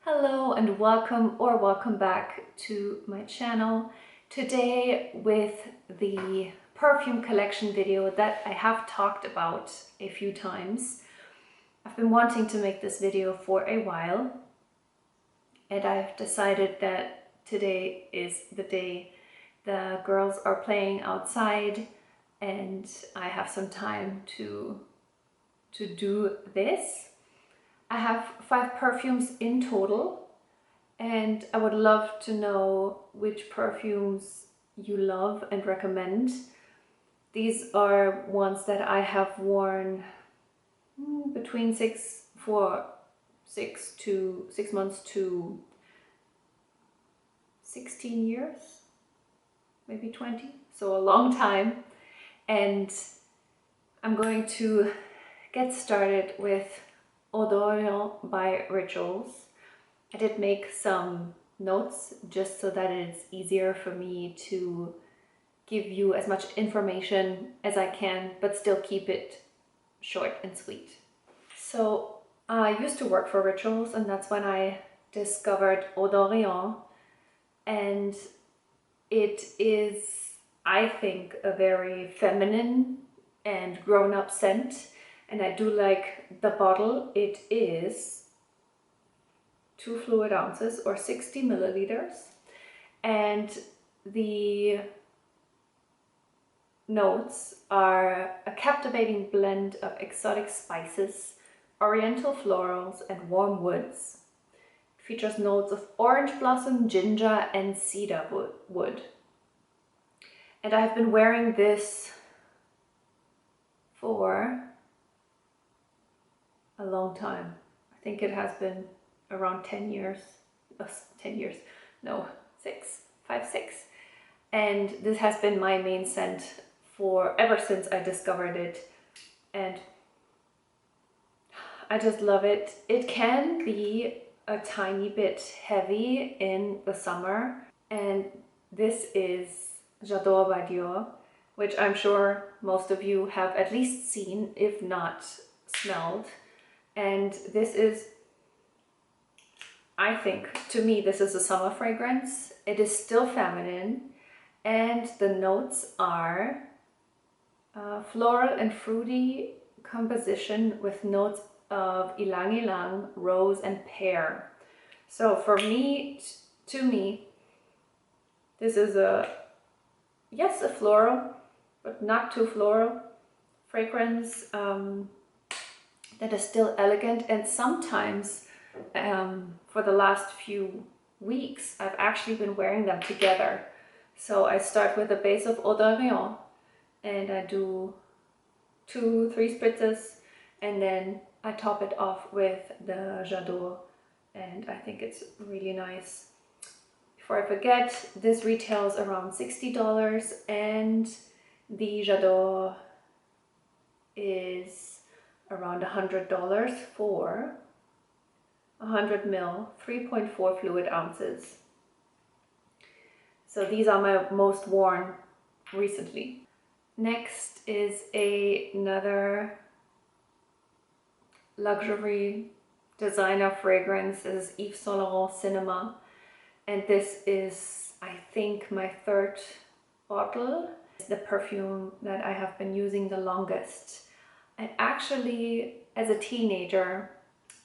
Hello and welcome back to my channel. Today with the perfume collection video that I have talked about a few times. I've been wanting to make this video for a while and I've decided that today is the day the girls are playing outside and I have some time to do this. I have 5 perfumes in total and I would love to know which perfumes you love and recommend. These are ones that I have worn between 6 months to 16 years, maybe 20, so a long time. And I'm going to get started with Eau d'Orient by Rituals. I did make some notes just so that it's easier for me to give you as much information as I can, but still keep it short and sweet. So I used to work for Rituals and that's when I discovered Eau d'Orient, and it is, I think, a very feminine and grown-up scent. And I do like the bottle. It is 2 fluid ounces or 60 milliliters. And the notes are a captivating blend of exotic spices, oriental florals, and warm woods. It features notes of orange blossom, ginger, and cedar wood. And I've been wearing this for a long time. I think it has been around 10 years, 10 years, no, 6. And this has been my main scent for ever since I discovered it. And I just love it. It can be a tiny bit heavy in the summer. And this is J'adore by Dior, which I'm sure most of you have at least seen, if not smelled. And this is, I think, to me, this is a summer fragrance. It is still feminine and the notes are floral and fruity composition with notes of ylang ylang, rose, and pear. So for me, to me, this is yes, a floral, but not too floral fragrance. That is still elegant, and sometimes for the last few weeks I've actually been wearing them together. So I start with a base of Eau d'Orient and I do 2-3 spritzes and then I top it off with the J'adore, and I think it's really nice. Before I forget, this retails around $60 and the J'adore is around $100 for 100 ml, 3.4 fluid ounces. So these are my most worn recently. Next is another luxury designer fragrance. This is Yves Saint Laurent Cinema, and this is, I think, my 3rd bottle. It's the perfume that I have been using the longest. I actually, as a teenager,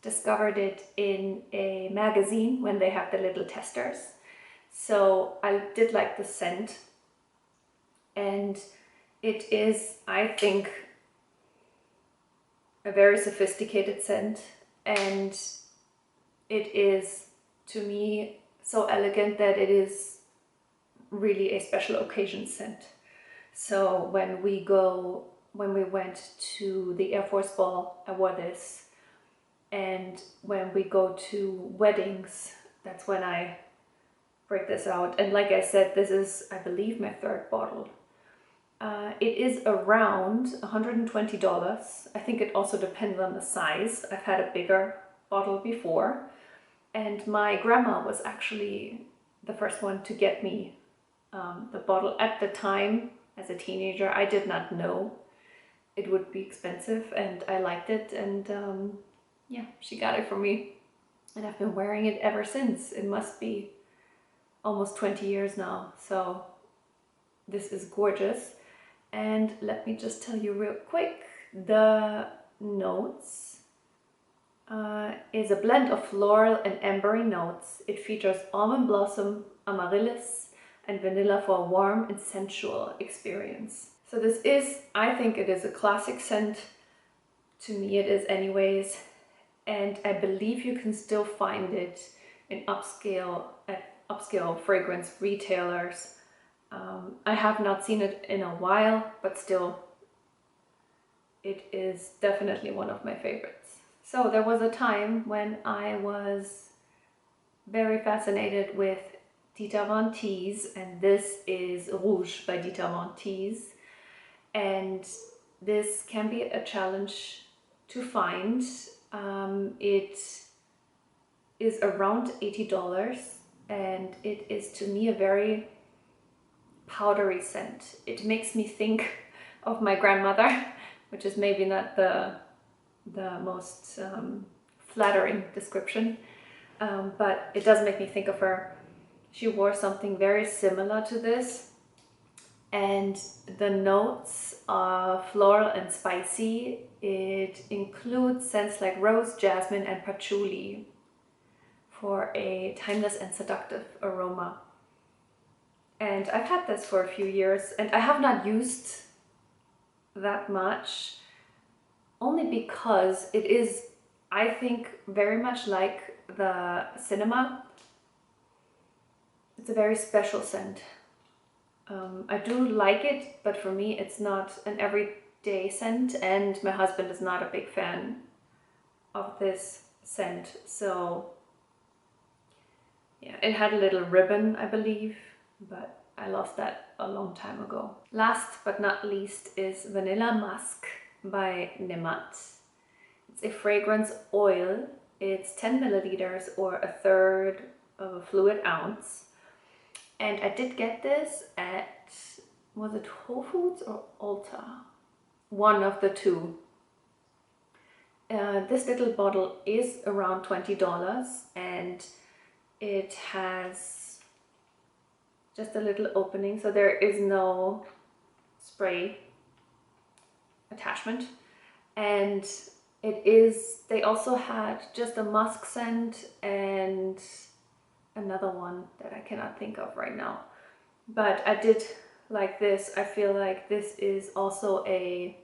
discovered it in a magazine when they have the little testers. So I did like the scent, and it is, I think, a very sophisticated scent, and it is, to me, so elegant that it is really a special occasion scent. So when we went to the Air Force Ball, I wore this. And when we go to weddings, that's when I break this out. And like I said, this is, I believe, my 3rd bottle. It is around $120. I think it also depends on the size. I've had a bigger bottle before. And my grandma was actually the first one to get me the bottle. At the time, as a teenager, I did not know it would be expensive, and I liked it, and yeah, she got it for me. And I've been wearing it ever since. It must be almost 20 years now. So this is gorgeous. And let me just tell you real quick, the notes is a blend of floral and ambery notes. It features almond blossom, amaryllis, and vanilla for a warm and sensual experience. So this is, I think it is a classic scent. To me it is anyways. And I believe you can still find it in upscale fragrance retailers. I have not seen it in a while, but still, it is definitely one of my favorites. So there was a time when I was very fascinated with Dita von Teese, and this is Rouge by Dita von Teese. And this can be a challenge to find. It is around $80, and it is to me a very powdery scent. It makes me think of my grandmother, which is maybe not the most flattering description, but it does make me think of her. She wore something very similar to this, and the notes are floral and spicy. It includes scents like rose, jasmine, and patchouli for a timeless and seductive aroma. And I've had this for a few years, and I have not used that much, only because it is, I think, very much like the Cinema. It's a very special scent. I do like it, but for me it's not an everyday scent, and my husband is not a big fan of this scent. So yeah, it had a little ribbon, I believe, but I lost that a long time ago. Last but not least is Vanilla Musk by Nemat. It's a fragrance oil. It's 10 milliliters or a third of a fluid ounce. And I did get this at, was it Whole Foods or Ulta? One of the two. This little bottle is around $20, and it has just a little opening, so there is no spray attachment. And it is, they also had just a musk scent and another one that I cannot think of right now. But I did like this. I feel like this is also a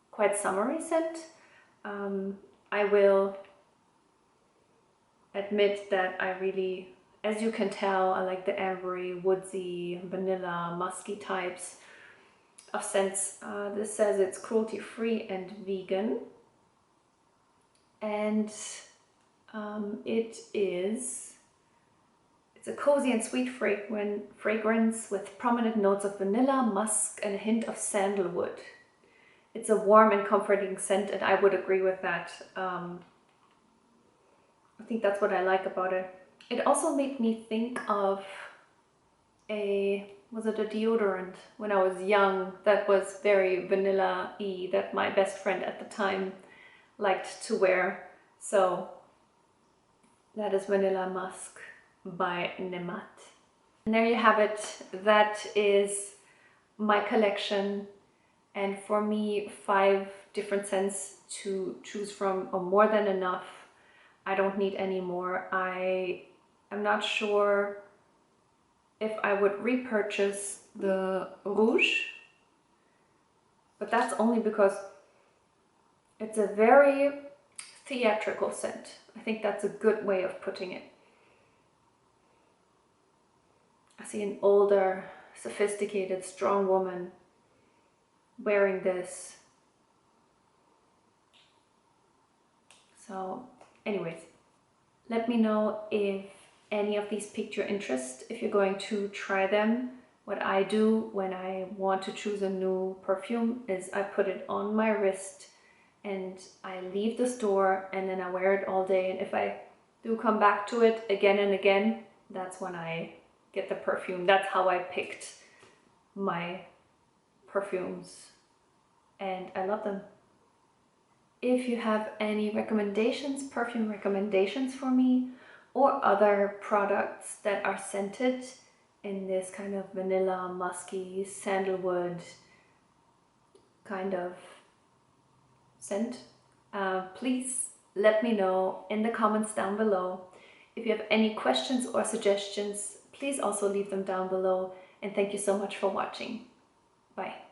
quite summery scent. I will admit that I really, as you can tell, I like the ambery, woodsy, vanilla, musky types of scents. This says it's cruelty-free and vegan. And it's a cozy and sweet fragrance with prominent notes of vanilla, musk, and a hint of sandalwood. It's a warm and comforting scent, and I would agree with that. I think that's what I like about it. It also made me think of was it a deodorant when I was young that was very vanilla-y that my best friend at the time liked to wear. So that is Vanilla Musk by Nemat. And there you have it. That is my collection, and for me 5 different scents to choose from are more than enough. I don't need any more. I'm not sure if I would repurchase the Rouge, but that's only because it's a very theatrical scent. I think that's a good way of putting it. I see an older, sophisticated, strong woman wearing this. So anyways, let me know if any of these piqued your interest, if you're going to try them. What I do when I want to choose a new perfume is I put it on my wrist and I leave the store, and then I wear it all day. And if I do come back to it again and again, that's when I get the perfume. That's how I picked my perfumes and I love them. If you have any recommendations, perfume recommendations for me, or other products that are scented in this kind of vanilla, musky, sandalwood kind of scent, please let me know in the comments down below. If you have any questions or suggestions, please also leave them down below. And thank you so much for watching. Bye.